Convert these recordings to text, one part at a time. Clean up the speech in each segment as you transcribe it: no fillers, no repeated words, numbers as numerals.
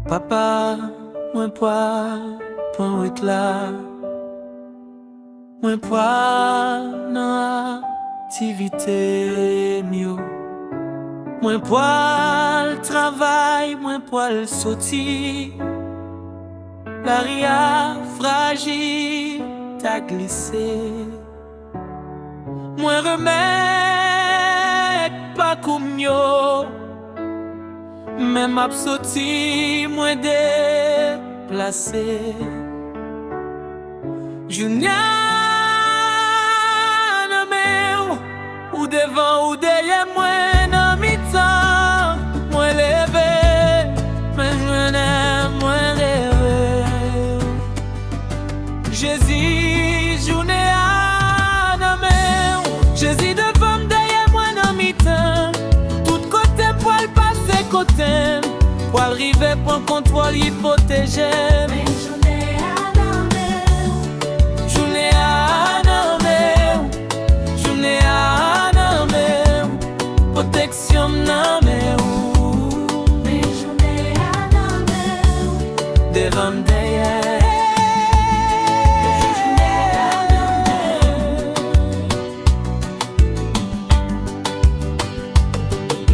Papa, moi poil, point être là. Moi poil, dans activité mieux. Moi poil, travail, moi poil sorti. La ria fragile, t'a glissé. Moi remède pas comme yo. Même absoti, moi déplacé. Junior, ou devant ou derrière moi, dans mi-temps, moi levé, mais je n'aime moins rêver. Jésus, journée à nommer, Jésus devant derrière moi, dans mi-temps, tout côté pour le passer côté, pour arriver pour contrôle hypotéger. Protection nan men ou mes journées à nan men devant derrière.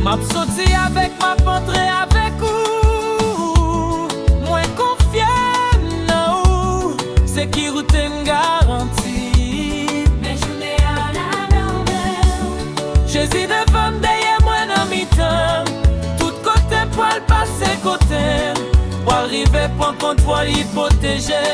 M'a sorti avec ma rentré avec ou moins confiant nan ou sécurité garantie. Mes journées à nan men Jésus devant derrière. Tout côté pour le passer côté, pour arriver pour contrôle hypotéger.